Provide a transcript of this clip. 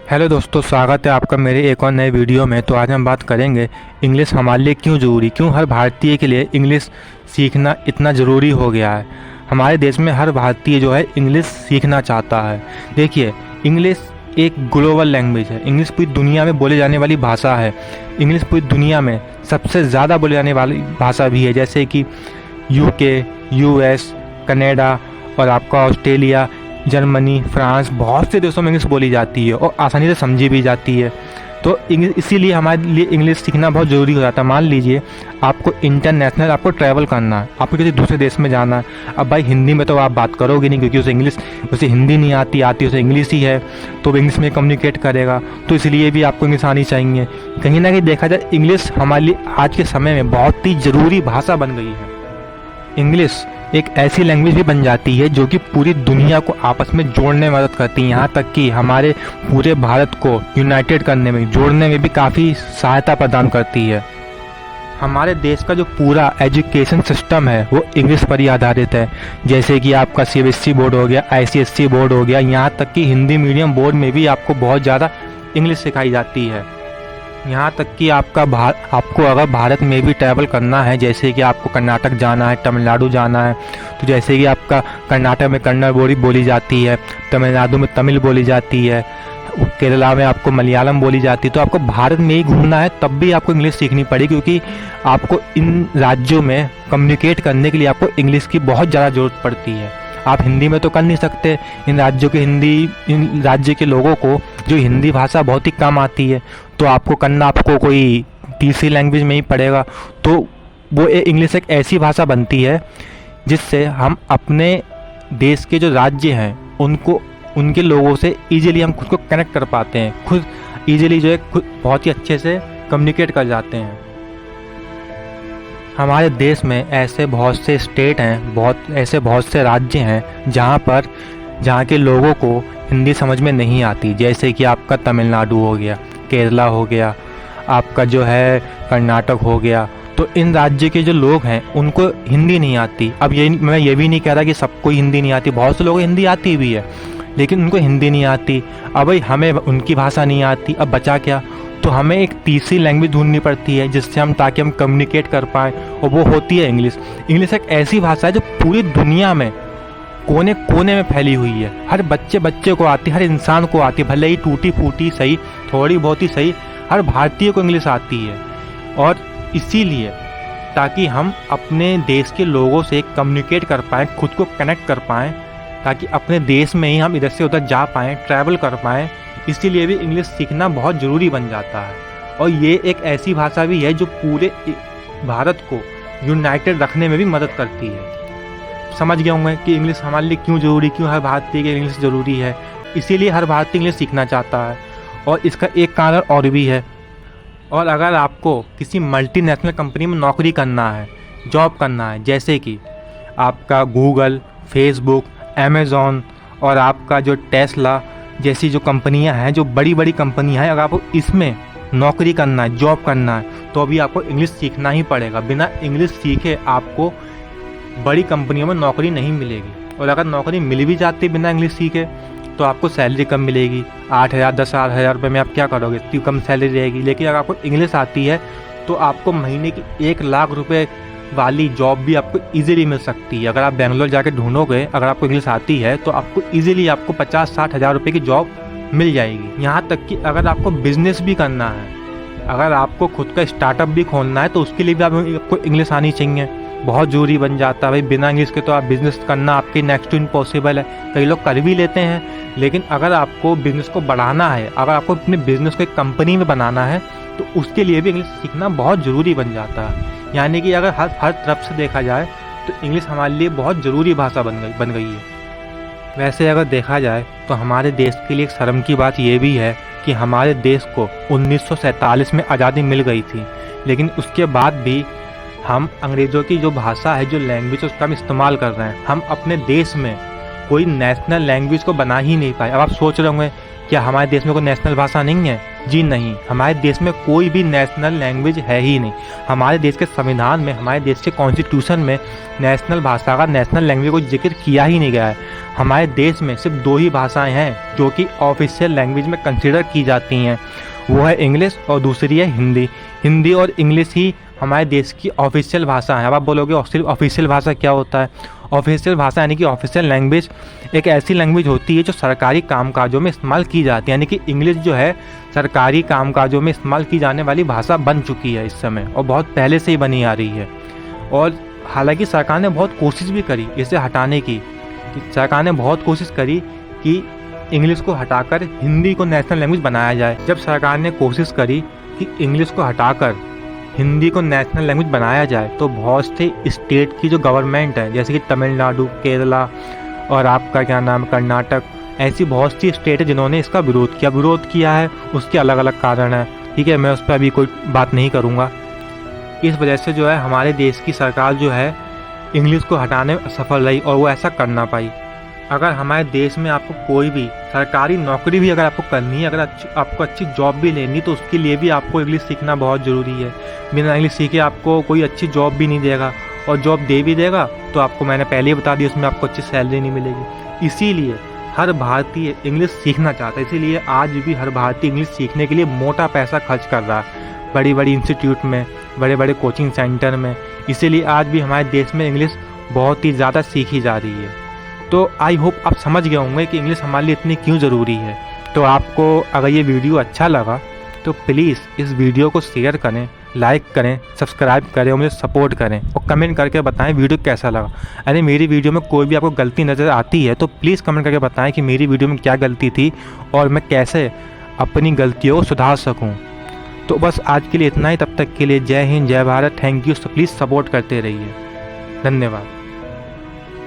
Hello दोस्तों, स्वागत है आपका मेरे एक और नए वीडियो में। तो आज हम बात करेंगे इंग्लिश हमारे लिए क्यों ज़रूरी, क्यों हर भारतीय के लिए इंग्लिश सीखना इतना ज़रूरी हो गया है। हमारे देश में हर भारतीय जो है इंग्लिश सीखना चाहता है। देखिए, इंग्लिश एक ग्लोबल लैंग्वेज है। इंग्लिश पूरी दुनिया में बोले जाने वाली भाषा है। इंग्लिश पूरी दुनिया में सबसे ज़्यादा बोले जाने वाली भाषा भी है, जैसे कि यूके, यूएस, कनाडा और आपका ऑस्ट्रेलिया, जर्मनी, फ्रांस, बहुत से देशों में इंग्लिश बोली जाती है और आसानी से समझी भी जाती है। तो इसीलिए हमारे लिए इंग्लिश सीखना बहुत ज़रूरी हो जाता है। मान लीजिए आपको इंटरनेशनल आपको ट्रैवल करना है, आपको किसी दूसरे देश में जाना है। अब भाई हिंदी में तो आप बात करोगे नहीं, क्योंकि उसे हिंदी नहीं आती उसे इंग्लिश ही है, तो वो इंग्लिश में कम्युनिकेट करेगा। तो इसलिए भी आपको इंग्लिश आनी चाहिए। कहीं ना कहीं देखा जाए, इंग्लिश हमारे लिए आज के समय में बहुत ही ज़रूरी भाषा बन गई है। इंग्लिश एक ऐसी लैंग्वेज भी बन जाती है जो कि पूरी दुनिया को आपस में जोड़ने में मदद करती है। यहाँ तक कि हमारे पूरे भारत को यूनाइटेड करने में, जोड़ने में भी काफ़ी सहायता प्रदान करती है। हमारे देश का जो पूरा एजुकेशन सिस्टम है वो इंग्लिश पर ही आधारित है। जैसे कि आपका सीबीएसई बोर्ड हो गया, आईसीएसई बोर्ड हो गया, यहाँ तक कि हिंदी मीडियम बोर्ड में भी आपको बहुत ज़्यादा इंग्लिश सिखाई जाती है। यहाँ तक कि आपको अगर भारत में भी ट्रैवल करना है, जैसे कि आपको कर्नाटक जाना है, तमिलनाडु जाना है, तो जैसे कि आपका कर्नाटक में कन्नड़ बोली जाती है, तमिलनाडु में तमिल बोली जाती है, केरला में आपको मलयालम बोली जाती है। तो आपको भारत में ही घूमना है तब भी आपको इंग्लिश सीखनी पड़ेगी, क्योंकि आपको इन राज्यों में कम्युनिकेट करने के लिए आपको इंग्लिश की बहुत ज़्यादा ज़रूरत पड़ती है। आप हिंदी में तो कर नहीं सकते। इन राज्य के लोगों को जो हिंदी भाषा बहुत ही कम आती है, तो आपको कोई तीसरी लैंग्वेज में ही पड़ेगा। तो वो इंग्लिश एक ऐसी भाषा बनती है जिससे हम अपने देश के जो राज्य हैं उनके लोगों से ईजिली हम खुद को कनेक्ट कर पाते हैं, खुद ईजिली जो है खुद बहुत ही अच्छे से कम्युनिकेट कर जाते हैं। हमारे देश में ऐसे बहुत से स्टेट हैं, बहुत से राज्य हैं जहाँ के लोगों को हिंदी समझ में नहीं आती। जैसे कि आपका तमिलनाडु हो गया, केरला हो गया, आपका जो है कर्नाटक हो गया। तो इन राज्य के जो लोग हैं उनको हिंदी नहीं आती। अब मैं ये भी नहीं कह रहा कि सबको हिंदी नहीं आती, बहुत से लोगों को हिंदी आती भी है, लेकिन उनको हिंदी नहीं आती। अब भाई हमें उनकी भाषा नहीं आती, अब बचा क्या? तो हमें एक तीसरी लैंग्वेज ढूंढनी पड़ती है ताकि हम कम्युनिकेट कर पाएँ, और वो होती है इंग्लिश। इंग्लिश एक ऐसी भाषा है जो पूरी दुनिया में कोने कोने में फैली हुई है। हर बच्चे को आती है, हर इंसान को आती है, भले ही टूटी फूटी सही, थोड़ी बहुत ही सही, हर भारतीय को इंग्लिश आती है। और इसीलिए ताकि हम अपने देश के लोगों से कम्युनिकेट कर पाएँ, खुद को कनेक्ट कर पाएँ, ताकि अपने देश में ही हम इधर से उधर जा पाएँ, ट्रैवल कर पाएँ, इसीलिए भी इंग्लिश सीखना बहुत ज़रूरी बन जाता है। और ये एक ऐसी भाषा भी है जो पूरे भारत को यूनाइटेड रखने में भी मदद करती है। समझ गए होंगे कि इंग्लिश हमारे लिए क्यों ज़रूरी, क्यों हर भारतीय के इंग्लिश ज़रूरी है। इसीलिए हर भारतीय इंग्लिश सीखना चाहता है। और इसका एक कारण और भी है। और अगर आपको किसी मल्टीनेशनल कंपनी में नौकरी करना है, जॉब करना है, जैसे कि आपका गूगल, फेसबुक, अमेज़ॉन और आपका जो टेस्ला जैसी जो कंपनियां हैं, जो बड़ी बड़ी कंपनियां हैं, अगर आपको इसमें नौकरी करना है, जॉब करना है, तो अभी आपको इंग्लिश सीखना ही पड़ेगा। बिना इंग्लिश सीखे आपको बड़ी कंपनियों में नौकरी नहीं मिलेगी। और अगर नौकरी मिल भी जाती बिना इंग्लिश सीखे, तो आपको सैलरी कम मिलेगी। 8,000 10,000 रुपये में आप क्या करोगे? इतनी कम सैलरी रहेगी। लेकिन अगर आपको इंग्लिश आती है तो आपको महीने की 1 लाख रुपये वाली जॉब भी आपको इजीली मिल सकती है। अगर आप बेंगलोर जाके ढूंढोगे, अगर आपको इंग्लिश आती है, तो आपको इजीली 50-60 हज़ार रुपये की जॉब मिल जाएगी। यहाँ तक कि अगर आपको बिजनेस भी करना है, अगर आपको खुद का स्टार्टअप भी खोलना है, तो उसके लिए भी आपको इंग्लिश आनी चाहिए, बहुत ज़रूरी बन जाता है। भाई बिना इंग्लिश के तो आप बिज़नेस करना आपके नेक्स्ट टू इम्पॉसिबल है। कई लोग कर भी लेते हैं, लेकिन अगर आपको बिज़नेस को बढ़ाना है, अगर आपको अपने बिज़नेस को एक कंपनी में बनाना है, तो उसके लिए भी इंग्लिश सीखना बहुत ज़रूरी बन जाता है। यानी कि अगर हर तरफ से देखा जाए तो इंग्लिश हमारे लिए बहुत ज़रूरी भाषा बन गई है। वैसे अगर देखा जाए तो हमारे देश के लिए एक शर्म की बात यह भी है कि हमारे देश को 1947 में आज़ादी मिल गई थी, लेकिन उसके बाद भी हम अंग्रेज़ों की जो भाषा है, जो लैंग्वेज, उसका हम इस्तेमाल कर रहे हैं। हम अपने देश में कोई नेशनल लैंग्वेज को बना ही नहीं पाए। अब आप सोच रहे होंगे, क्या हमारे देश में कोई नेशनल भाषा नहीं है? जी नहीं, हमारे देश में कोई भी नेशनल लैंग्वेज है ही नहीं। हमारे देश के संविधान में, हमारे देश के कॉन्स्टिट्यूशन में नेशनल भाषा का, नेशनल लैंग्वेज को जिक्र किया ही नहीं गया है। हमारे देश में सिर्फ 2 ही भाषाएं हैं जो कि ऑफिशियल लैंग्वेज में कंसिडर की जाती हैं, वो है इंग्लिश और दूसरी है हिंदी। हिंदी और इंग्लिश ही हमारे देश की ऑफिशियल भाषा है। अब आप बोलोगे ऑफिशियल भाषा क्या होता है? ऑफिशियल भाषा यानी कि ऑफिशियल लैंग्वेज एक ऐसी लैंग्वेज होती है जो सरकारी कामकाजों में इस्तेमाल की जाती है, यानी कि इंग्लिश जो है सरकारी कामकाजों में इस्तेमाल की जाने वाली भाषा बन चुकी है इस समय, और बहुत पहले से ही बनी आ रही है। और हालांकि सरकार ने बहुत कोशिश भी करी इसे हटाने की, सरकार ने बहुत कोशिश करी कि इंग्लिश को हटाकर हिंदी को नेशनल लैंग्वेज बनाया जाए। जब सरकार ने कोशिश करी कि इंग्लिश को हटाकर हिंदी को नेशनल लैंग्वेज बनाया जाए, तो बहुत से स्टेट की जो गवर्नमेंट है, जैसे कि तमिलनाडु, केरला और आपका क्या नाम कर्नाटक, ऐसी बहुत सी स्टेट है जिन्होंने इसका विरोध किया है। उसके अलग अलग कारण है, ठीक है, मैं उस पर अभी कोई बात नहीं करूँगा। इस वजह से जो है हमारे देश की सरकार जो है इंग्लिश को हटाने में असफल रही और वो ऐसा कर ना पाई। अगर हमारे देश में आपको कोई भी सरकारी नौकरी भी अगर आपको करनी है, अगर आपको अच्छी जॉब भी लेनी, तो उसके लिए भी आपको इंग्लिश सीखना बहुत ज़रूरी है। बिना इंग्लिश सीखे आपको कोई अच्छी जॉब भी नहीं देगा, और जॉब दे भी देगा तो आपको, मैंने पहले ही बता दिया, उसमें आपको अच्छी सैलरी नहीं मिलेगी। इसीलिए हर भारतीय इंग्लिश सीखना चाहता है, इसीलिए आज भी हर भारतीय इंग्लिश सीखने के लिए मोटा पैसा खर्च कर रहा है बड़ी बड़ी इंस्टीट्यूट में, बड़े बड़े कोचिंग सेंटर में। इसीलिए आज भी हमारे देश में इंग्लिश बहुत ही ज़्यादा सीखी जा रही है। तो आई होप आप समझ गए होंगे कि इंग्लिश हमारे लिए इतनी क्यों ज़रूरी है। तो आपको अगर ये वीडियो अच्छा लगा तो प्लीज़ इस वीडियो को शेयर करें, लाइक करें, सब्सक्राइब करें और मुझे सपोर्ट करें, और कमेंट करके बताएं वीडियो कैसा लगा। अरे मेरी वीडियो में कोई भी आपको गलती नज़र आती है तो प्लीज़ कमेंट करके बताएं कि मेरी वीडियो में क्या गलती थी और मैं कैसे अपनी गलतियों को सुधार सकूँ। तो बस आज के लिए इतना ही, तब तक के लिए जय हिंद, जय Bharat, thank you. Please support करते रहिए, धन्यवाद।